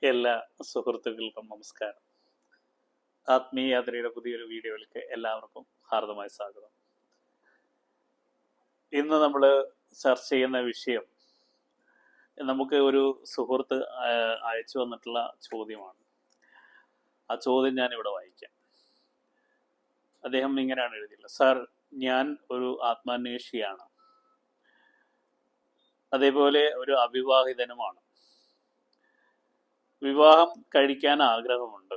എല്ലാ സുഹൃത്തുക്കൾക്കും നമസ്കാരം. ആത്മീയ യാത്രയുടെ പുതിയൊരു വീഡിയോയിലേക്ക് എല്ലാവർക്കും ഹാർദമായ സ്വാഗതം. ഇന്ന് നമ്മൾ ചർച്ച ചെയ്യുന്ന വിഷയം നമുക്ക് ഒരു സുഹൃത്ത് അയച്ചു വന്നിട്ടുള്ള ചോദ്യമാണ്. ആ ചോദ്യം ഞാൻ ഇവിടെ വായിക്കാം. അദ്ദേഹം ഇങ്ങനെയാണ് എഴുതിയത്. സാർ, ഞാൻ ഒരു ആത്മാന്വേഷിയാണ്, അതേപോലെ ഒരു അവിവാഹിതനുമാണ്. വിവാഹം കഴിക്കാൻ ആഗ്രഹമുണ്ട്.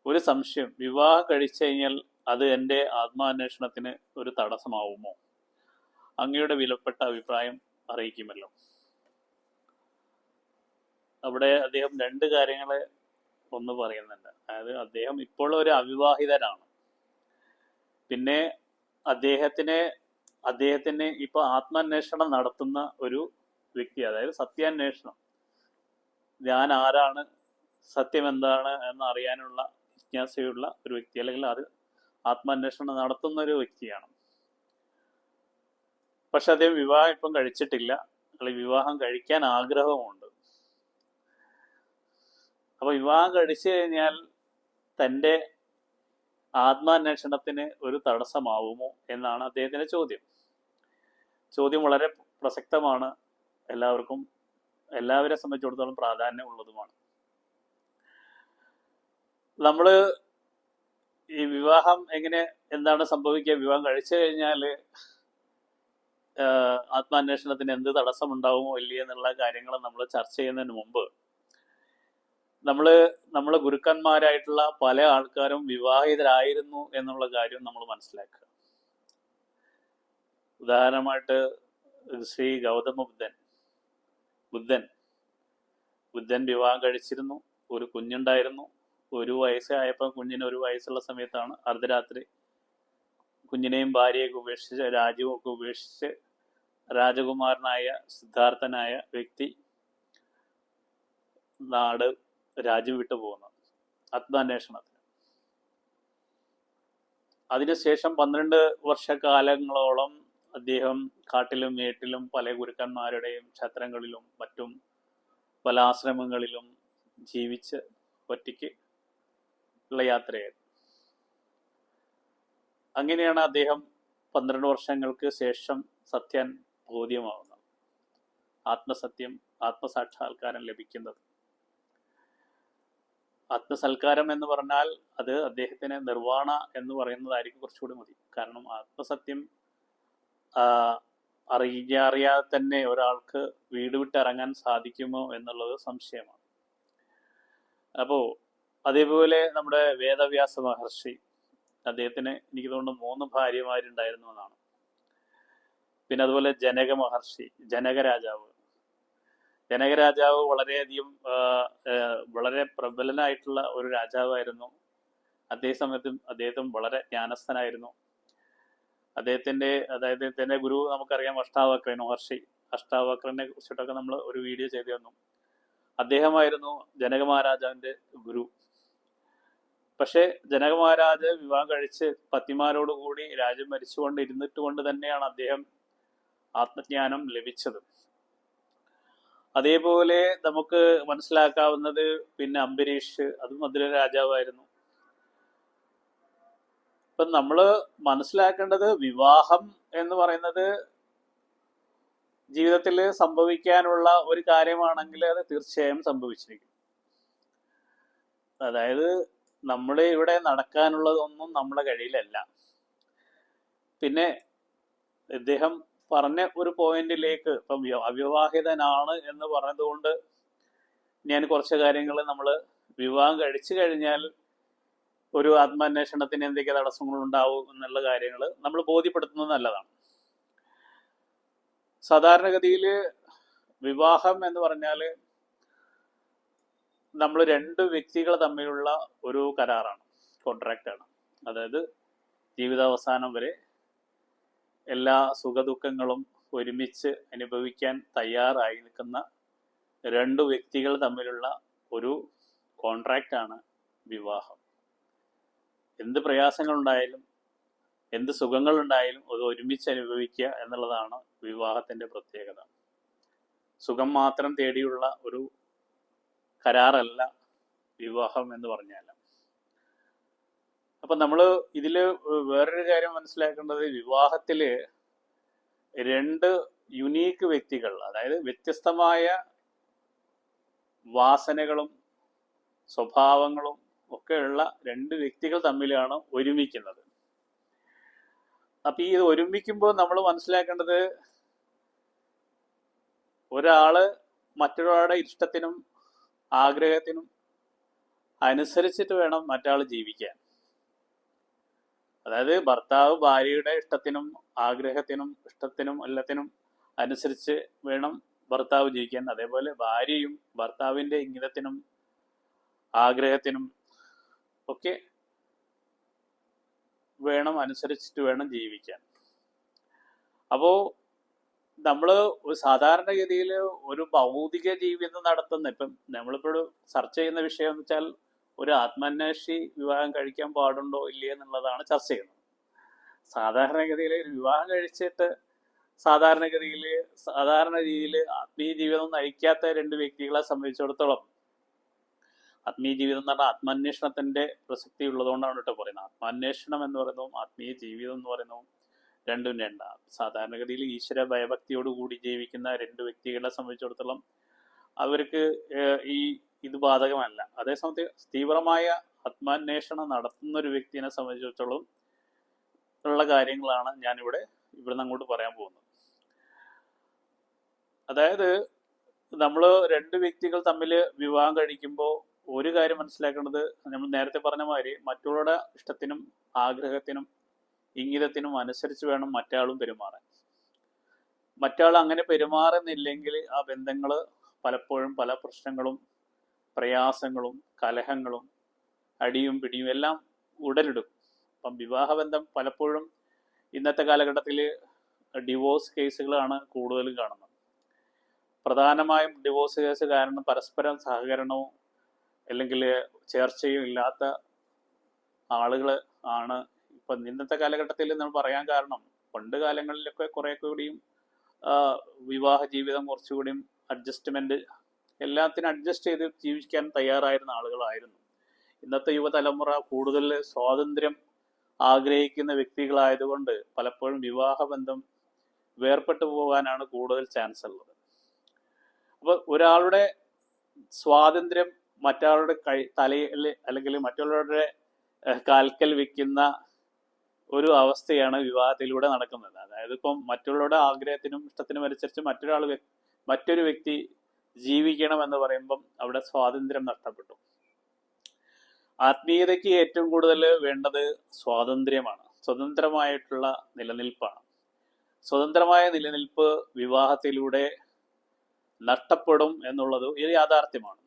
ഒരു സംശയം, വിവാഹം കഴിച്ചു കഴിഞ്ഞാൽ അത് എൻ്റെ ആത്മാന്വേഷണത്തിന് ഒരു തടസ്സമാവുമോ? അങ്ങയുടെ വിലപ്പെട്ട അഭിപ്രായം അറിയിക്കുമല്ലോ. അവിടെ അദ്ദേഹം രണ്ട് കാര്യങ്ങൾ ഒന്ന് പറയുന്നുണ്ട്. അതായത് അദ്ദേഹം ഇപ്പോൾ ഒരു അവിവാഹിതനാണ്. പിന്നെ അദ്ദേഹത്തിന് ഇപ്പൊ ആത്മാന്വേഷണം നടത്തുന്ന ഒരു വ്യക്തി, അതായത് സത്യാന്വേഷണം, ഞാൻ ആരാണ്, സത്യം എന്താണ് എന്ന് അറിയാനുള്ള ജിജ്ഞാസയുള്ള ഒരു വ്യക്തി, അല്ലെങ്കിൽ അത് ആത്മാന്വേഷണം നടത്തുന്ന ഒരു വ്യക്തിയാണ്. പക്ഷെ അദ്ദേഹം വിവാഹം ഇപ്പം കഴിച്ചിട്ടില്ല, അല്ലെങ്കിൽ വിവാഹം കഴിക്കാൻ ആഗ്രഹമുണ്ട്. അപ്പൊ വിവാഹം കഴിച്ചു കഴിഞ്ഞാൽ തൻ്റെ ആത്മാന്വേഷണത്തിന് ഒരു തടസ്സമാവുമോ എന്നാണ് അദ്ദേഹത്തിന്റെ ചോദ്യം. ചോദ്യം വളരെ പ്രസക്തമാണ്, എല്ലാവരെ സംബന്ധിച്ചിടത്തോളം പ്രാധാന്യമുള്ളതുമാണ്. നമ്മള് ഈ വിവാഹം എന്താണ് സംഭവിക്കുക, വിവാഹം കഴിച്ചു കഴിഞ്ഞാൽ ആത്മാന്വേഷണത്തിന് എന്ത് തടസ്സം ഉണ്ടാവുമോ ഇല്ലയോ എന്നുള്ള കാര്യങ്ങൾ നമ്മൾ ചർച്ച ചെയ്യുന്നതിന് മുമ്പ് നമ്മളെ ഗുരുക്കന്മാരായിട്ടുള്ള പല ആൾക്കാരും വിവാഹിതരായിരുന്നു എന്നുള്ള കാര്യം നമ്മൾ മനസ്സിലാക്കുക. ഉദാഹരണമായിട്ട് ശ്രീ ഗൗതമ ബുദ്ധൻ വിവാഹം കഴിച്ചിരുന്നു, ഒരു കുഞ്ഞുണ്ടായിരുന്നു. 1 വയസ്സായപ്പോൾ, കുഞ്ഞിന് 1 വയസ്സുള്ള സമയത്താണ് അർദ്ധരാത്രി കുഞ്ഞിനെയും ഭാര്യയൊക്കെ ഉപേക്ഷിച്ച്, രാജ്യമൊക്കെ ഉപേക്ഷിച്ച്, രാജകുമാരനായ സിദ്ധാർത്ഥനായ വ്യക്തി രാജ്യം വിട്ടു പോകുന്നത് ആത്മാന്വേഷണത്തിന്. അതിനുശേഷം 12 വർഷക്കാലങ്ങളോളം അദ്ദേഹം കാട്ടിലും മേട്ടിലും പല ഗുരുക്കന്മാരുടെയും ക്ഷേത്രങ്ങളിലും മറ്റും പല ആശ്രമങ്ങളിലും ജീവിച്ച് ഒറ്റയ്ക്ക് ഉള്ള യാത്രയായിരുന്നു. അങ്ങനെയാണ് അദ്ദേഹം 12 വർഷങ്ങൾക്ക് ശേഷം സത്യം ബോധ്യമാവുന്നത്, ആത്മസാക്ഷാത്കാരം ലഭിക്കുന്നത്. ആത്മസൽക്കാരം എന്ന് പറഞ്ഞാൽ അത് അദ്ദേഹത്തിന് നിർവാണ എന്ന് പറയുന്നതായിരിക്കും കുറച്ചുകൂടി മതി. കാരണം ആത്മസത്യം അറിയാതെ തന്നെ ഒരാൾക്ക് വീട് വിട്ടിറങ്ങാൻ സാധിക്കുമോ എന്നുള്ളത് സംശയമാണ്. അപ്പോൾ അതേപോലെ നമ്മുടെ വേദവ്യാസ മഹർഷി, അദ്ദേഹത്തിന് എനിക്ക് തോന്നുന്നു 3 ഭാര്യമാരുണ്ടായിരുന്നു എന്നാണ്. പിന്നെ അതുപോലെ ജനകരാജാവ് വളരെയധികം വളരെ പ്രബലനായിട്ടുള്ള ഒരു രാജാവായിരുന്നു. അദ്ദേഹം വളരെ ജ്ഞാനസ്ഥനായിരുന്നു. അദ്ദേഹത്തിന്റെ ഗുരു നമുക്കറിയാം, അഷ്ടാവക്രൻ മഹർഷി. അഷ്ടാവക്രനെ കുറിച്ചിട്ടൊക്കെ നമ്മൾ ഒരു വീഡിയോ ചെയ്തു തന്നു. അദ്ദേഹമായിരുന്നു ജനക മഹാരാജാവിന്റെ ഗുരു. പക്ഷെ ജനക മഹാരാജ് വിവാഹം കഴിച്ച് പത്നിമാരോടുകൂടി രാജ്യം ഭരിച്ചുകൊണ്ട് ഇരുന്നിട്ട് കൊണ്ട് തന്നെയാണ് അദ്ദേഹം ആത്മജ്ഞാനം ലഭിച്ചത്. അതേപോലെ നമുക്ക് മനസ്സിലാക്കാവുന്നത് പിന്നെ അംബരീഷ്, അതും മധുര രാജാവായിരുന്നു. ഇപ്പം നമ്മൾ മനസ്സിലാക്കേണ്ടത്, വിവാഹം എന്ന് പറയുന്നത് ജീവിതത്തിൽ സംഭവിക്കാനുള്ള ഒരു കാര്യമാണെങ്കിൽ അത് തീർച്ചയായും സംഭവിച്ചിരിക്കും. അതായത് നമ്മുടെ ഇവിടെ നടക്കാനുള്ളതൊന്നും നമ്മുടെ കഴിയിലല്ല. പിന്നെ ഇദ്ദേഹം പറഞ്ഞ ഒരു പോയിന്റിലേക്ക്, ഇപ്പം അവിവാഹിതനാണ് എന്ന് പറഞ്ഞതുകൊണ്ട് ഞാൻ കുറച്ച് കാര്യങ്ങൾ നമ്മൾ വിവാഹം കഴിച്ചു കഴിഞ്ഞാൽ ഒരു ആത്മാന്വേഷണത്തിന് എന്തൊക്കെ തടസ്സങ്ങൾ ഉണ്ടാവും എന്നുള്ള കാര്യങ്ങൾ നമ്മൾ ബോധ്യപ്പെടുത്തുന്നത് നല്ലതാണ്. സാധാരണഗതിയിൽ വിവാഹം എന്ന് പറഞ്ഞാൽ നമ്മൾ 2 വ്യക്തികൾ തമ്മിലുള്ള ഒരു കരാറാണ്, കോൺട്രാക്റ്റാണ്. അതായത് ജീവിതാവസാനം വരെ എല്ലാ സുഖദുഃഖങ്ങളും ഒരുമിച്ച് അനുഭവിക്കാൻ തയ്യാറായി നിൽക്കുന്ന 2 വ്യക്തികൾ തമ്മിലുള്ള ഒരു കോൺട്രാക്റ്റാണ് വിവാഹം. എന്ത് പ്രയാസങ്ങളുണ്ടായാലും എന്ത് സുഖങ്ങളുണ്ടായാലും അത് ഒരുമിച്ച് അനുഭവിക്കുക എന്നുള്ളതാണ് വിവാഹത്തിന്റെ പ്രത്യേകത. സുഖം മാത്രം തേടിയുള്ള ഒരു കരാറല്ല വിവാഹം എന്ന് പറഞ്ഞാൽ. അപ്പൊ നമ്മൾ ഇതില് വേറൊരു കാര്യം മനസ്സിലാക്കേണ്ടത്, വിവാഹത്തില് രണ്ട് യുണീക്ക് വ്യക്തികൾ, അതായത് വ്യത്യസ്തമായ വാസനകളും സ്വഭാവങ്ങളും ഒക്കെയുള്ള രണ്ട് വ്യക്തികൾ തമ്മിലാണ് ഒരുമിക്കുന്നത്. അപ്പൊ ഈ ഒരുമിക്കുമ്പോൾ നമ്മൾ മനസ്സിലാക്കേണ്ടത്, ഒരാള് മറ്റൊരാളുടെ ഇഷ്ടത്തിനും ആഗ്രഹത്തിനും അനുസരിച്ചിട്ട് വേണം മറ്റാൾ ജീവിക്കാൻ. അതായത് ഭർത്താവ് ഭാര്യയുടെ ഇഷ്ടത്തിനും ആഗ്രഹത്തിനും എല്ലാത്തിനും അനുസരിച്ച് വേണം ഭർത്താവ് ജീവിക്കാൻ. അതേപോലെ ഭാര്യയും ഭർത്താവിന്റെ ഇംഗിതത്തിനും ആഗ്രഹത്തിനും ഒക്കെ അനുസരിച്ചിട്ട് വേണം ജീവിക്കാൻ. അപ്പോ നമ്മള് സാധാരണഗതിയിൽ ഒരു ഭൗതിക ജീവിതം നടത്തുന്ന, ഇപ്പം നമ്മളിപ്പോഴും ചർച്ച ചെയ്യുന്ന വിഷയം എന്ന് വെച്ചാൽ ഒരു ആത്മാന്വേഷി വിവാഹം കഴിക്കാൻ പാടുണ്ടോ ഇല്ലേ എന്നുള്ളതാണ് ചർച്ച ചെയ്യുന്നത്. സാധാരണഗതിയിൽ വിവാഹം കഴിച്ചിട്ട് സാധാരണ രീതിയിൽ ആത്മീയ ജീവിതം നയിക്കാത്ത രണ്ട് വ്യക്തികളെ സംബന്ധിച്ചിടത്തോളം, ആത്മീയ ജീവിതം എന്ന് പറഞ്ഞാൽ ആത്മാന്വേഷണത്തിന്റെ പ്രസക്തി ഉള്ളതുകൊണ്ടാണ് കേട്ടോ പറയുന്നത്. ആത്മാന്വേഷണം എന്ന് പറയുന്നതും ആത്മീയ ജീവിതം എന്ന് പറയുന്നതും രണ്ടും രണ്ടാണ്. സാധാരണഗതിയിൽ ഈശ്വര ഭയഭക്തിയോടുകൂടി ജീവിക്കുന്ന രണ്ട് വ്യക്തികളെ സംബന്ധിച്ചിടത്തോളം അവർക്ക് ഇത് ബാധകമല്ല. അതേസമയത്ത് തീവ്രമായ ആത്മാന്വേഷണം നടത്തുന്ന ഒരു വ്യക്തിയെ സംബന്ധിച്ചിടത്തോളം ഉള്ള കാര്യങ്ങളാണ് ഞാൻ ഇവിടുന്ന് അങ്ങോട്ട് പറയാൻ പോകുന്നത്. അതായത് നമ്മൾ രണ്ട് വ്യക്തികൾ തമ്മിൽ വിവാഹം കഴിക്കുമ്പോൾ ഒരു കാര്യം മനസ്സിലാക്കേണ്ടത്, നമ്മൾ നേരത്തെ പറഞ്ഞ മാതിരി മറ്റുള്ളവരുടെ ഇഷ്ടത്തിനും ആഗ്രഹത്തിനും ഇംഗിതത്തിനും അനുസരിച്ച് വേണം മറ്റാളും പെരുമാറാൻ. മറ്റാൾ അങ്ങനെ പെരുമാറുന്നില്ലെങ്കിൽ ആ ബന്ധങ്ങൾ പലപ്പോഴും പല പ്രശ്നങ്ങളും പ്രയാസങ്ങളും കലഹങ്ങളും അടിയും പിടിയും എല്ലാം ഉടലെടുക്കും. അപ്പം വിവാഹബന്ധം പലപ്പോഴും ഇന്നത്തെ കാലഘട്ടത്തിൽ ഡിവോഴ്സ് കേസുകളാണ് കൂടുതലും കാണുന്നത്. പ്രധാനമായും ഡിവോഴ്സ് കേസ് കാരണം പരസ്പരം സഹകരണവും അല്ലെങ്കിൽ ചേർച്ചയും ഇല്ലാത്ത ആളുകൾ ആണ് ഇപ്പം ഇന്നത്തെ കാലഘട്ടത്തിൽ നമ്മൾ പറയാൻ കാരണം, പണ്ട് കാലങ്ങളിലൊക്കെ കുറെ കൂടിയും വിവാഹ ജീവിതം കുറച്ചുകൂടിയും അഡ്ജസ്റ്റ്മെന്റ്, എല്ലാത്തിനും അഡ്ജസ്റ്റ് ചെയ്ത് ജീവിക്കാൻ തയ്യാറായിരുന്ന ആളുകളായിരുന്നു. ഇന്നത്തെ യുവതലമുറ കൂടുതൽ സ്വാതന്ത്ര്യം ആഗ്രഹിക്കുന്ന വ്യക്തികളായതുകൊണ്ട് പലപ്പോഴും വിവാഹബന്ധം വേർപെട്ടു പോകാനാണ് കൂടുതൽ ചാൻസ് ഉള്ളത്. അപ്പോൾ ഒരാളുടെ സ്വാതന്ത്ര്യം മറ്റാളുടെ തലയിൽ അല്ലെങ്കിൽ മറ്റുള്ളവരുടെ കാൽക്കൽ വെക്കുന്ന ഒരു അവസ്ഥയാണ് വിവാഹത്തിലൂടെ നടക്കുന്നത്. അതായത് ഇപ്പം മറ്റുള്ളവരുടെ ആഗ്രഹത്തിനും ഇഷ്ടത്തിനും അനുസരിച്ച് മറ്റൊരു വ്യക്തി ജീവിക്കണം എന്ന് പറയുമ്പം അവിടെ സ്വാതന്ത്ര്യം നഷ്ടപ്പെട്ടു. ആത്മീയതയ്ക്ക് ഏറ്റവും കൂടുതൽ വേണ്ടത് സ്വാതന്ത്ര്യമാണ്, സ്വതന്ത്രമായിട്ടുള്ള നിലനിൽപ്പാണ്. സ്വതന്ത്രമായ നിലനിൽപ്പ് വിവാഹത്തിലൂടെ നഷ്ടപ്പെടും എന്നുള്ളത് ഒരു യാഥാർത്ഥ്യമാണ്.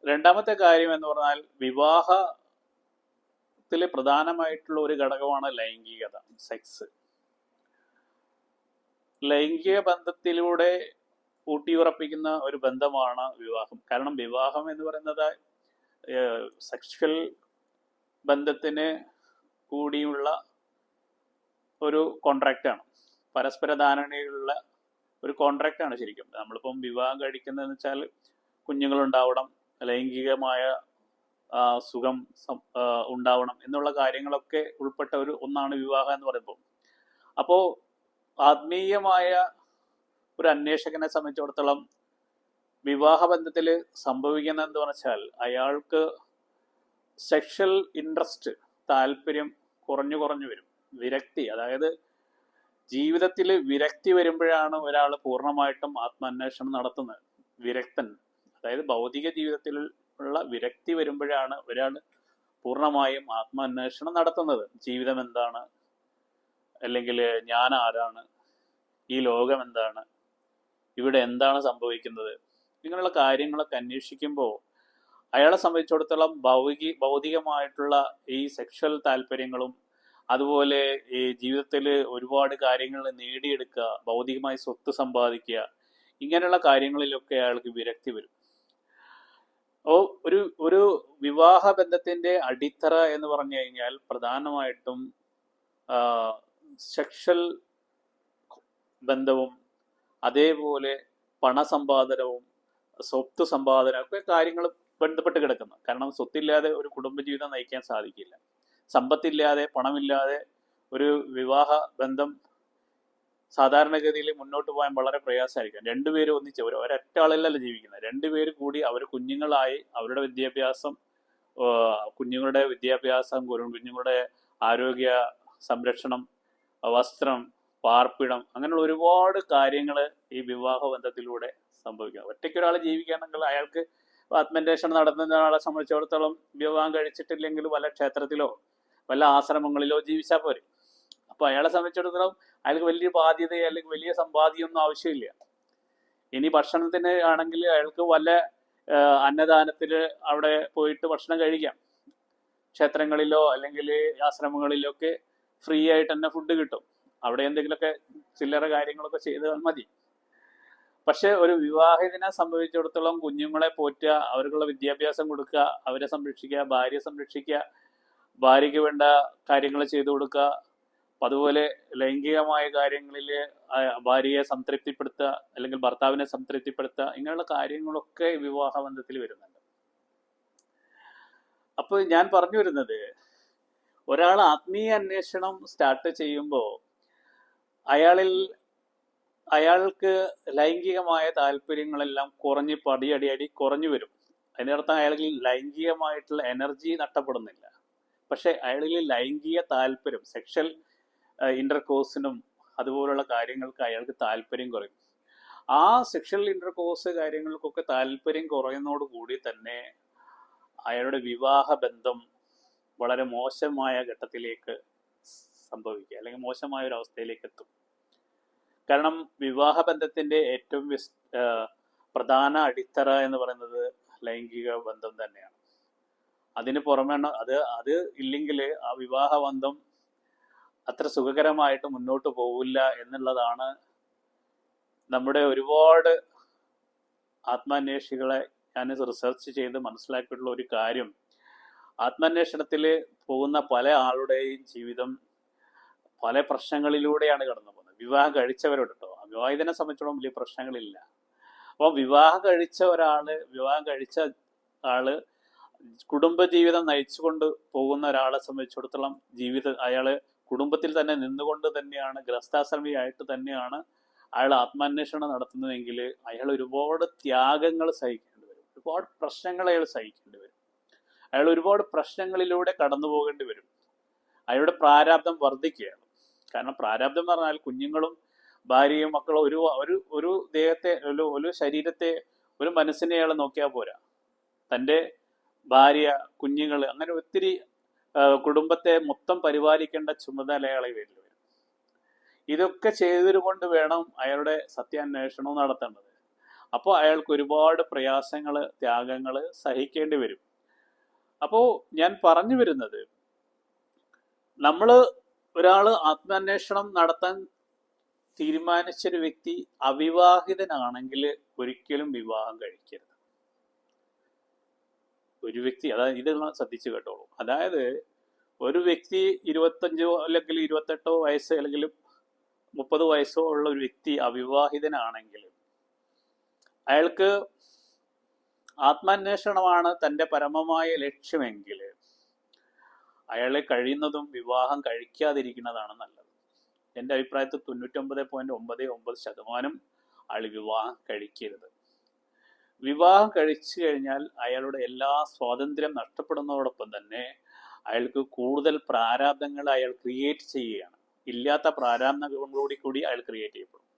രണ്ടാമത്തെ കാര്യം എന്ന് പറഞ്ഞാൽ, വിവാഹത്തില് പ്രധാനമായിട്ടുള്ള ഒരു ഘടകമാണ് ലൈംഗികത, സെക്സ്. ലൈംഗിക ബന്ധത്തിലൂടെ ഊട്ടിയുറപ്പിക്കുന്ന ഒരു ബന്ധമാണ് വിവാഹം. കാരണം വിവാഹം എന്ന് പറയുന്നത് സെക്ഷൽ ബന്ധത്തിന് കൂടിയുള്ള ഒരു കോൺട്രാക്റ്റാണ്, പരസ്പര ധാരണയുള്ള ഒരു കോൺട്രാക്റ്റാണ് ശരിക്കും. നമ്മളിപ്പം വിവാഹം കഴിക്കുന്നതെന്ന് വെച്ചാൽ കുഞ്ഞുങ്ങളുണ്ടാവണം, ലൈംഗികമായ സുഖം ഉണ്ടാവണം എന്നുള്ള കാര്യങ്ങളൊക്കെ ഉൾപ്പെട്ട ഒന്നാണ് വിവാഹം എന്ന് പറയുമ്പോൾ. അപ്പോൾ ആത്മീയമായ ഒരു അന്വേഷകനെ സംബന്ധിച്ചിടത്തോളം വിവാഹബന്ധത്തിൽ സംഭവിക്കുന്ന എന്താ വെച്ചാൽ, അയാൾക്ക് സെക്ഷൽ ഇൻട്രസ്റ്റ്, താല്പര്യം കുറഞ്ഞു വരും. വിരക്തി, അതായത് ജീവിതത്തിൽ വിരക്തി വരുമ്പോഴാണ് ഒരാൾ പൂർണ്ണമായിട്ടും ആത്മാന്വേഷണം നടത്തുന്നത്. വിരക്തൻ, അതായത് ഭൗതിക ജീവിതത്തിൽ ഉള്ള വിരക്തി വരുമ്പോഴാണ് ഒരാൾ പൂർണ്ണമായും ആത്മാന്വേഷണം നടത്തുന്നത്. ജീവിതം എന്താണ്, അല്ലെങ്കിൽ ഞാൻ ആരാണ്, ഈ ലോകം എന്താണ്, ഇവിടെ എന്താണ് സംഭവിക്കുന്നത്, ഇങ്ങനെയുള്ള കാര്യങ്ങളൊക്കെ അന്വേഷിക്കുമ്പോൾ അയാളെ സംബന്ധിച്ചിടത്തോളം ഭൗതികമായിട്ടുള്ള ഈ സെക്ഷൽ താല്പര്യങ്ങളും അതുപോലെ ഈ ജീവിതത്തിൽ ഒരുപാട് കാര്യങ്ങൾ നേടിയെടുക്കുക, ഭൗതികമായി സ്വത്ത് സമ്പാദിക്കുക, ഇങ്ങനെയുള്ള കാര്യങ്ങളിലൊക്കെ അയാൾക്ക് വിരക്തി വരും. ഒരു വിവാഹ ബന്ധത്തിന്റെ അടിത്തറ എന്ന് പറഞ്ഞു കഴിഞ്ഞാൽ പ്രധാനമായിട്ടും സെക്ഷൽ ബന്ധവും അതേപോലെ പണസമ്പാദനവും സ്വത്ത് സമ്പാദനവും ഒക്കെ കാര്യങ്ങൾ ബന്ധപ്പെട്ട് കിടക്കുന്നു. കാരണം സ്വത്തില്ലാതെ ഒരു കുടുംബജീവിതം നയിക്കാൻ സാധിക്കില്ല. സമ്പത്തില്ലാതെ, പണമില്ലാതെ ഒരു വിവാഹ ബന്ധം സാധാരണഗതിയിൽ മുന്നോട്ട് പോകാൻ വളരെ പ്രയാസമായിരിക്കും. രണ്ടുപേരും ഒന്നിച്ച് ഒരൊറ്റ ആളല്ലല്ലോ ജീവിക്കുന്നത്. രണ്ടുപേര് കൂടി അവർ കുഞ്ഞുങ്ങളായി അവരുടെ വിദ്യാഭ്യാസം, കുഞ്ഞുങ്ങളുടെ വിദ്യാഭ്യാസം, കുഞ്ഞുങ്ങളുടെ ആരോഗ്യ സംരക്ഷണം, വസ്ത്രം, പാർപ്പിടം, അങ്ങനെയുള്ള ഒരുപാട് കാര്യങ്ങൾ ഈ വിവാഹ ബന്ധത്തിലൂടെ സംഭവിക്കാം. ഒറ്റയ്ക്കൊരാൾ ജീവിക്കുകയാണെങ്കിൽ അയാൾക്ക് ആത്മന്വേഷണം നടത്തുന്ന ഒരാളെ സംബന്ധിച്ചിടത്തോളം വിവാഹം കഴിച്ചിട്ടില്ലെങ്കിൽ വല്ല ക്ഷേത്രത്തിലോ വല്ല ആശ്രമങ്ങളിലോ ജീവിച്ചാൽ പോരെ. അപ്പോൾ അയാളെ സംബന്ധിച്ചിടത്തോളം അയാൾക്ക് വലിയ ബാധ്യതയോ അല്ലെങ്കിൽ വലിയ സമ്പാദ്യമൊന്നും ആവശ്യമില്ല. ഇനി ഭക്ഷണത്തിന് ആണെങ്കിൽ അയാൾക്ക് വല്ല അന്നദാനത്തിൽ അവിടെ പോയിട്ട് ഭക്ഷണം കഴിക്കാം. ക്ഷേത്രങ്ങളിലോ അല്ലെങ്കിൽ ആശ്രമങ്ങളിലോ ഒക്കെ ഫ്രീ ആയിട്ട് തന്നെ ഫുഡ് കിട്ടും. അവിടെ എന്തെങ്കിലുമൊക്കെ ചില്ലറ കാര്യങ്ങളൊക്കെ ചെയ്താൽ മതി. പക്ഷെ ഒരു വിവാഹിതനെ സംബന്ധിച്ചിടത്തോളം കുഞ്ഞുങ്ങളെ പോറ്റുക, അവർക്കുള്ള വിദ്യാഭ്യാസം കൊടുക്കുക, അവരെ സംരക്ഷിക്കുക, ഭാര്യയെ സംരക്ഷിക്കുക, ഭാര്യയ്ക്ക് വേണ്ട കാര്യങ്ങൾ ചെയ്തു കൊടുക്കുക, അതുപോലെ ലൈംഗികമായ കാര്യങ്ങളിൽ ഭാര്യയെ സംതൃപ്തിപ്പെടുത്തുക അല്ലെങ്കിൽ ഭർത്താവിനെ സംതൃപ്തിപ്പെടുത്തുക, ഇങ്ങനെയുള്ള കാര്യങ്ങളൊക്കെ വിവാഹ ബന്ധത്തിൽ വരുന്നുണ്ട്. അപ്പോൾ ഞാൻ പറഞ്ഞു വരുന്നത്, ഒരാൾ ആത്മീയ അന്വേഷണം സ്റ്റാർട്ട് ചെയ്യുമ്പോൾ അയാൾക്ക് ലൈംഗികമായ താല്പര്യങ്ങളെല്ലാം കുറഞ്ഞ് പടിയടി കുറഞ്ഞു വരും. അതിനർത്ഥം അയാൾക്ക് ലൈംഗികമായിട്ടുള്ള എനർജി നഷ്ടപ്പെടുന്നില്ല. പക്ഷെ അയാളിൽ ലൈംഗിക താല്പര്യം, സെക്ഷൽ ഇന്റർകോഴ്സിനും അതുപോലുള്ള കാര്യങ്ങൾക്ക് അയാൾക്ക് താല്പര്യം കുറയും. ആ സെക്ഷൽ ഇന്റർകോഴ്സ് കാര്യങ്ങൾക്കൊക്കെ താല്പര്യം കുറയുന്നതോടുകൂടി തന്നെ അയാളുടെ വിവാഹ ബന്ധം വളരെ മോശമായ ഘട്ടത്തിലേക്ക് സംഭവിക്കുക, അല്ലെങ്കിൽ മോശമായ ഒരു അവസ്ഥയിലേക്ക് എത്തും. കാരണം വിവാഹ ബന്ധത്തിന്റെ ഏറ്റവും പ്രധാന അടിത്തറ എന്ന് പറയുന്നത് ലൈംഗിക ബന്ധം തന്നെയാണ്. അതിന് പുറമെ അത് ഇല്ലെങ്കിൽ ആ വിവാഹ ബന്ധം അത്ര സുഖകരമായിട്ട് മുന്നോട്ട് പോവില്ല എന്നുള്ളതാണ് നമ്മുടെ ഒരുപാട് ആത്മാന്വേഷികളെ ഞാൻ റിസർച്ച് ചെയ്ത് മനസ്സിലാക്കിയിട്ടുള്ള ഒരു കാര്യം. ആത്മാന്വേഷണത്തിൽ പോകുന്ന പല ആളുടെയും ജീവിതം പല പ്രശ്നങ്ങളിലൂടെയാണ് കടന്നു പോകുന്നത്. വിവാഹം കഴിച്ചവരോട് കേട്ടോ, അവിവാഹിതനെ സംബന്ധിച്ചോളം വലിയ പ്രശ്നങ്ങളില്ല. അപ്പോൾ വിവാഹം കഴിച്ച ആള് കുടുംബജീവിതം നയിച്ചുകൊണ്ട് പോകുന്ന ഒരാളെ സംബന്ധിച്ചിടത്തോളം അയാള് കുടുംബത്തിൽ തന്നെ നിന്നുകൊണ്ട് തന്നെയാണ്, ഗൃഹസ്ഥാശ്രമിയായിട്ട് തന്നെയാണ് അയാൾ ആത്മാന്വേഷണം നടത്തുന്നതെങ്കിൽ അയാൾ ഒരുപാട് ത്യാഗങ്ങൾ സഹിക്കേണ്ടി വരും, ഒരുപാട് പ്രശ്നങ്ങൾ അയാൾ സഹിക്കേണ്ടി വരും, അയാൾ ഒരുപാട് പ്രശ്നങ്ങളിലൂടെ കടന്നു പോകേണ്ടി വരും. അയാളുടെ പ്രാരാബ്ധം വർദ്ധിക്കുകയാണ്. കാരണം പ്രാരാബ്ധം എന്ന് പറഞ്ഞാൽ കുഞ്ഞുങ്ങളും ഭാര്യയും മക്കളും ഒരു ദേഹത്തെ, ഒരു ശരീരത്തെ, ഒരു മനസ്സിനെ അയാൾ നോക്കിയാൽ പോരാ. തൻ്റെ ഭാര്യ, കുഞ്ഞുങ്ങൾ, അങ്ങനെ ഒത്തിരി കുടുംബത്തെ മൊത്തം പരിപാലിക്കേണ്ട ചുമതല അയാളെ വരും. ഇതൊക്കെ ചെയ്തുകൊണ്ട് വേണം അയാളുടെ സത്യാന്വേഷണവും നടത്തേണ്ടത്. അപ്പോൾ അയാൾക്ക് ഒരുപാട് പ്രയാസങ്ങൾ, ത്യാഗങ്ങൾ സഹിക്കേണ്ടി വരും. അപ്പോൾ ഞാൻ പറഞ്ഞു വരുന്നത്, ഒരാൾ ആത്മാന്വേഷണം നടത്താൻ തീരുമാനിച്ചൊരു വ്യക്തി അവിവാഹിതനാണെങ്കിൽ ഒരിക്കലും വിവാഹം കഴിക്കരുത്. ഒരു വ്യക്തി, അതായത് ഇതെല്ലാം ശ്രദ്ധിച്ചു കേട്ടോളൂ. അതായത് ഒരു വ്യക്തി 25 അല്ലെങ്കിൽ 28 വയസ്സ് അല്ലെങ്കിൽ 30 വയസ്സോ ഉള്ള ഒരു വ്യക്തി അവിവാഹിതനാണെങ്കിൽ അയാൾക്ക് ആത്മാന്വേഷണമാണ് തൻ്റെ പരമമായ ലക്ഷ്യമെങ്കിൽ അയാളെ കഴിയുന്നതും വിവാഹം കഴിക്കാതിരിക്കുന്നതാണ് നല്ലത്. എൻ്റെ അഭിപ്രായത്തിൽ 99.99% അയാൾ വിവാഹം കഴിക്കരുത്. വിവാഹം കഴിച്ചു കഴിഞ്ഞാൽ അയാളുടെ എല്ലാ സ്വാതന്ത്ര്യം നഷ്ടപ്പെടുന്നതോടൊപ്പം തന്നെ അയാൾക്ക് കൂടുതൽ പ്രാരാബ്ധങ്ങൾ അയാൾ ക്രിയേറ്റ് ചെയ്യുകയാണ്. ഇല്ലാത്ത പ്രാരാബ്ധങ്ങളോടുകൂടി അയാൾ ക്രിയേറ്റ് ചെയ്യപ്പെടും.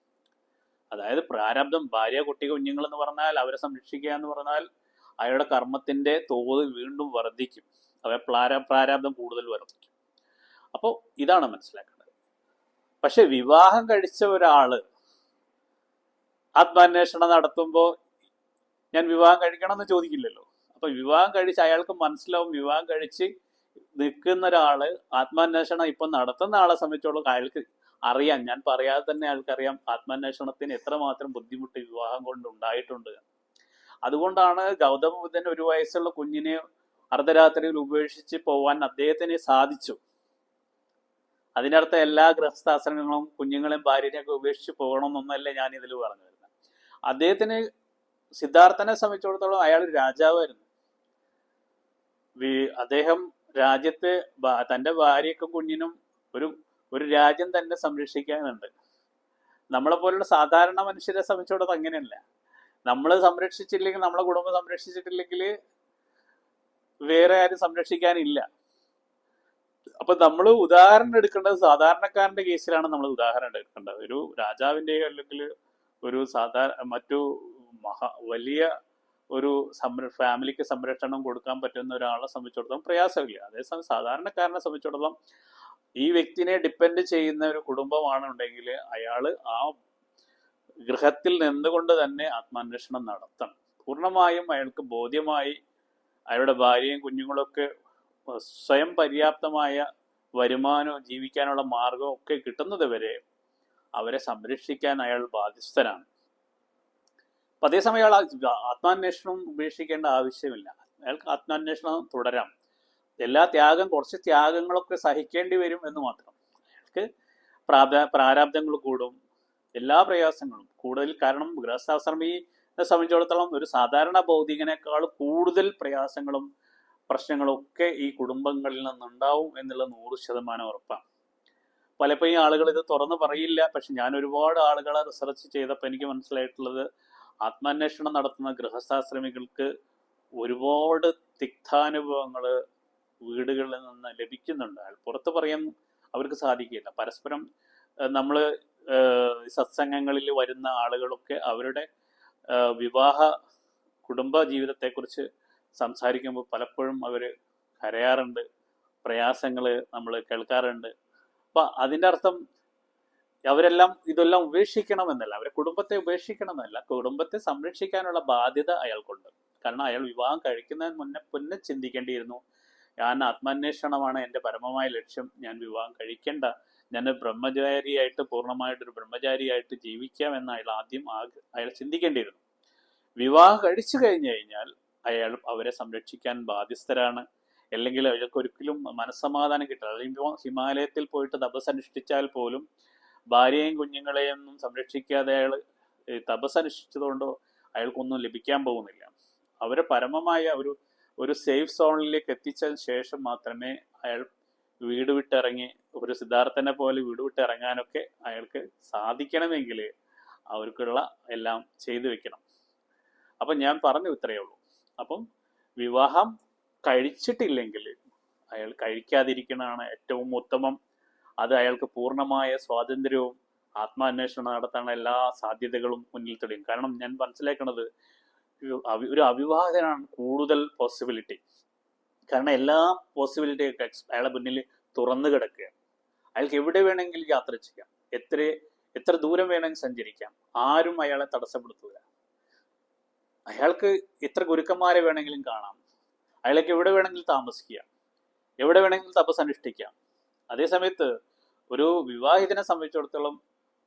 അതായത് പ്രാരാബ്ധം, ഭാര്യ, കുട്ടി, കുഞ്ഞുങ്ങൾ എന്ന് പറഞ്ഞാൽ അവരെ സംരക്ഷിക്കുക എന്ന് പറഞ്ഞാൽ അയാളുടെ കർമ്മത്തിന്റെ തോത് വീണ്ടും വർദ്ധിക്കും. പ്രാരാബ്ധം കൂടുതൽ വർദ്ധിക്കും. അപ്പോൾ ഇതാണ് മനസ്സിലാക്കേണ്ടത്. പക്ഷെ വിവാഹം കഴിച്ച ഒരാള് ആത്മാന്വേഷണം നടത്തുമ്പോൾ ഞാൻ വിവാഹം കഴിക്കണം എന്ന് ചോദിക്കില്ലല്ലോ. അപ്പൊ വിവാഹം കഴിച്ച് അയാൾക്ക് മനസ്സിലാവും, വിവാഹം കഴിച്ച് നിൽക്കുന്ന ഒരാള് ആത്മാന്വേഷണം ഇപ്പൊ നടത്തുന്ന ആളെ സംബന്ധിച്ചോളം അയാൾക്ക് അറിയാം, ഞാൻ പറയാതെ തന്നെ അയാൾക്കറിയാം ആത്മാന്വേഷണത്തിന് എത്രമാത്രം ബുദ്ധിമുട്ട് വിവാഹം കൊണ്ട് ഉണ്ടായിട്ടുണ്ട്. അതുകൊണ്ടാണ് ഗൗതമ ബുദ്ധൻ 1 വയസ്സുള്ള കുഞ്ഞിനെ അർദ്ധരാത്രിയിൽ ഉപേക്ഷിച്ച് പോവാൻ അദ്ദേഹത്തിന് സാധിച്ചു. അതിനർത്ഥം എല്ലാ ഗൃഹസ്ഥാശ്രമങ്ങളും കുഞ്ഞുങ്ങളെയും ഭാര്യനെയൊക്കെ ഉപേക്ഷിച്ച് പോകണമെന്നൊന്നല്ല ഞാൻ ഇതിൽ പറഞ്ഞു വരുന്നത്. അദ്ദേഹത്തിന് സിദ്ധാർത്ഥനെ സംബന്ധിച്ചിടത്തോളം അയാൾ രാജാവായിരുന്നു. അദ്ദേഹം രാജ്യത്ത് തൻ്റെ ഭാര്യയ്ക്കും കുഞ്ഞിനും ഒരു ഒരു രാജ്യം തന്നെ സംരക്ഷിക്കാനുണ്ട്. നമ്മളെ പോലുള്ള സാധാരണ മനുഷ്യരെ സംബന്ധിച്ചിടത്തോളം അങ്ങനെയല്ല. നമ്മൾ സംരക്ഷിച്ചില്ലെങ്കിൽ, നമ്മളെ കുടുംബം സംരക്ഷിച്ചിട്ടില്ലെങ്കിൽ വേറെ ആരും സംരക്ഷിക്കാനില്ല. അപ്പൊ നമ്മൾ ഉദാഹരണം എടുക്കേണ്ടത് സാധാരണക്കാരന്റെ കേസിലാണ് നമ്മൾ ഉദാഹരണം എടുക്കേണ്ടത്. ഒരു രാജാവിന്റെയോ അല്ലെങ്കിൽ ഒരു മറ്റു വലിയ ഒരു ഫാമിലിക്ക് സംരക്ഷണം കൊടുക്കാൻ പറ്റുന്ന ഒരാളെ സംബന്ധിച്ചിടത്തോളം പ്രയാസമില്ല. അതേസമയം സാധാരണക്കാരനെ സംബന്ധിച്ചിടത്തോളം ഈ വ്യക്തിനെ ഡിപ്പെൻഡ് ചെയ്യുന്ന ഒരു കുടുംബമാണുണ്ടെങ്കിൽ അയാൾ ആ ഗൃഹത്തിൽ നിന്നുകൊണ്ട് തന്നെ ആത്മാന്വേഷണം നടത്തണം. പൂർണ്ണമായും അയാൾക്ക് ബോധ്യമായി അയാളുടെ ഭാര്യയും കുഞ്ഞുങ്ങളൊക്കെ സ്വയം പര്യാപ്തമായ വരുമാനവും ജീവിക്കാനുള്ള മാർഗവും ഒക്കെ കിട്ടുന്നത് വരെ അവരെ സംരക്ഷിക്കാൻ അയാൾ ബാധ്യസ്ഥനാണ്. അപ്പം അതേസമയം അയാൾ ആത്മാന്വേഷണം ഉപേക്ഷിക്കേണ്ട ആവശ്യമില്ല. അയാൾക്ക് ആത്മാന്വേഷണം തുടരാം. കുറച്ച് ത്യാഗങ്ങളൊക്കെ സഹിക്കേണ്ടി വരും എന്ന് മാത്രം. അയാൾക്ക് പ്രാരാബ്ദങ്ങൾ കൂടും, എല്ലാ പ്രയാസങ്ങളും കൂടുതൽ. കാരണം ഗൃഹസ്ഥാശ്രമിയെ സംബന്ധിച്ചിടത്തോളം ഒരു സാധാരണ ഭൗതികനേക്കാൾ കൂടുതൽ പ്രയാസങ്ങളും പ്രശ്നങ്ങളും ഒക്കെ ഈ കുടുംബങ്ങളിൽ നിന്നുണ്ടാവും എന്നുള്ള 100% ഉറപ്പാണ്. പലപ്പോഴും ആളുകൾ ഇത് തുറന്ന് പറയില്ല. പക്ഷെ ഞാൻ ഒരുപാട് ആളുകളെ റിസർച്ച് ചെയ്തപ്പോൾ എനിക്ക് മനസ്സിലായിട്ടുള്ളത്, ആത്മാന്വേഷണം നടത്തുന്ന ഗൃഹസ്ഥാശ്രമികൾക്ക് ഒരുപാട് തിക്താനുഭവങ്ങൾ വീടുകളിൽ നിന്ന് ലഭിക്കുന്നുണ്ട്. പുറത്ത് പറയാൻ അവർക്ക് സാധിക്കില്ല. പരസ്പരം നമ്മൾ സത്സംഗങ്ങളിൽ വരുന്ന ആളുകളൊക്കെ അവരുടെ കുടുംബ ജീവിതത്തെക്കുറിച്ച് സംസാരിക്കുമ്പോൾ പലപ്പോഴും അവർ കരയാറുണ്ട്, പ്രയാസങ്ങൾ നമ്മൾ കേൾക്കാറുണ്ട്. അപ്പം അതിൻ്റെ അർത്ഥം ഇതെല്ലാം ഉപേക്ഷിക്കണമെന്നല്ല, അവരെ കുടുംബത്തെ ഉപേക്ഷിക്കണമെന്നല്ല, കുടുംബത്തെ സംരക്ഷിക്കാനുള്ള ബാധ്യത അയാൾക്കുണ്ട്. കാരണം അയാൾ വിവാഹം കഴിക്കുന്നതിന് മുന്നേ ചിന്തിക്കേണ്ടിയിരുന്നു, ഞാൻ ആത്മാന്വേഷണമാണ് എൻ്റെ പരമമായ ലക്ഷ്യം, ഞാൻ വിവാഹം കഴിക്കേണ്ട, ഞാൻ പൂർണ്ണമായിട്ടൊരു ബ്രഹ്മചാരിയായിട്ട് ജീവിക്കാം എന്ന് അയാൾ ചിന്തിക്കേണ്ടിയിരുന്നു. വിവാഹം കഴിച്ചു കഴിഞ്ഞു കഴിഞ്ഞാൽ അയാൾ അവരെ സംരക്ഷിക്കാൻ ബാധ്യസ്ഥരാണ്. അല്ലെങ്കിൽ അയാൾക്ക് ഒരിക്കലും മനസ്സമാധാനം കിട്ടില്ല. അല്ലെങ്കിൽ ഹിമാലയത്തിൽ പോയിട്ട് തപസ്സനുഷ്ഠിച്ചാൽ പോലും ഭാര്യയും കുഞ്ഞുങ്ങളെയും സംരക്ഷിക്കാതെ അയാൾ തപസ്സനുഷ്ഠിച്ചതുകൊണ്ടോ അയാൾക്കൊന്നും ലഭിക്കാൻ പോകുന്നില്ല. അവരെ പരമമായ ഒരു സേഫ് സോണിലേക്ക് എത്തിച്ചതിന് ശേഷം മാത്രമേ അയാൾ വീട് വിട്ടിറങ്ങി, ഒരു സിദ്ധാർത്ഥനെ പോലെ വീട് വിട്ടിറങ്ങാനൊക്കെ അയാൾക്ക് സാധിക്കണമെങ്കിൽ അവർക്കുള്ള എല്ലാം ചെയ്തു വെക്കണം. അപ്പം ഞാൻ പറഞ്ഞു ഇത്രയേ ഉള്ളൂ. അപ്പം വിവാഹം കഴിച്ചിട്ടില്ലെങ്കിൽ അയാൾ കഴിക്കാതിരിക്കുന്നതാണ് ഏറ്റവും ഉത്തമം. അത് അയാൾക്ക് പൂർണ്ണമായ സ്വാതന്ത്ര്യവും ആത്മാന്വേഷണം നടത്താനുള്ള എല്ലാ സാധ്യതകളും മുന്നിൽ തെളിയും. കാരണം ഞാൻ മനസ്സിലാക്കുന്നത്, ഒരു അവിവാഹിതനാണ് കൂടുതൽ പോസിബിലിറ്റി. കാരണം എല്ലാ പോസിബിലിറ്റിയൊക്കെ അയാളെ മുന്നിൽ തുറന്നു കിടക്കുകയാണ്. അയാൾക്ക് എവിടെ വേണമെങ്കിലും യാത്ര ചെയ്യാം, എത്ര ദൂരം വേണമെങ്കിൽ സഞ്ചരിക്കാം, ആരും അയാളെ തടസ്സപ്പെടുത്തൂല. അയാൾക്ക് എത്ര ഗുരുക്കന്മാരെ വേണമെങ്കിലും കാണാം, അയാൾക്ക് എവിടെ വേണമെങ്കിലും താമസിക്കാം, എവിടെ വേണമെങ്കിലും തപസ്സനുഷ്ഠിക്കാം. അതേസമയത്ത് ഒരു വിവാഹിതനെ സംബന്ധിച്ചിടത്തോളം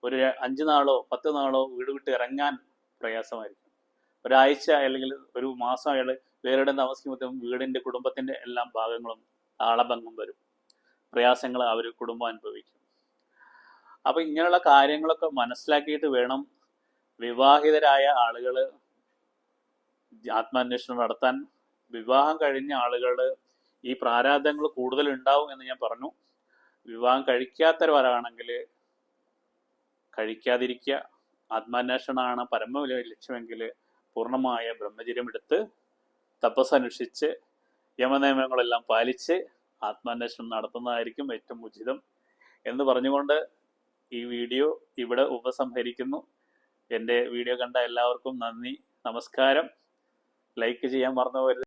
ഒരു 5 നാളോ 10 നാളോ വീട് വിട്ട് ഇറങ്ങാൻ പ്രയാസമായിരിക്കും. ഒരാഴ്ച അല്ലെങ്കിൽ ഒരു മാസം അയാൾ വേറെ താമസിക്കുമ്പോഴത്തേക്കും വീടിൻ്റെ കുടുംബത്തിൻ്റെ എല്ലാ ഭാഗങ്ങളും താളഭംഗം വരും, പ്രയാസങ്ങൾ കുടുംബം അനുഭവിക്കും. അപ്പം ഇങ്ങനെയുള്ള കാര്യങ്ങളൊക്കെ മനസ്സിലാക്കിയിട്ട് വേണം വിവാഹിതരായ ആളുകൾ ആത്മാന്വേഷണം നടത്താൻ. വിവാഹം കഴിഞ്ഞ ആളുകൾ ഈ പ്രാരാബ്ദങ്ങൾ കൂടുതൽ ഉണ്ടാവും എന്ന് ഞാൻ പറഞ്ഞു. വിവാഹം കഴിക്കാത്തവരാണെങ്കിൽ കഴിക്കാതിരിക്കുക. ആത്മാന്വേഷണമാണ് പരമ ലക്ഷ്യമെങ്കിൽ പൂർണ്ണമായ ബ്രഹ്മചര്യം എടുത്ത് തപസ്സനുഷ്ഠിച്ച് യമനിയമങ്ങളെല്ലാം പാലിച്ച് ആത്മാന്വേഷണം നടത്തുന്നതായിരിക്കും ഏറ്റവും ഉചിതം എന്ന് പറഞ്ഞുകൊണ്ട് ഈ വീഡിയോ ഇവിടെ ഉപസംഹരിക്കുന്നു. എൻ്റെ വീഡിയോ കണ്ട എല്ലാവർക്കും നന്ദി, നമസ്കാരം. ലൈക്ക് ചെയ്യാൻ മറന്നു പോകരുത്.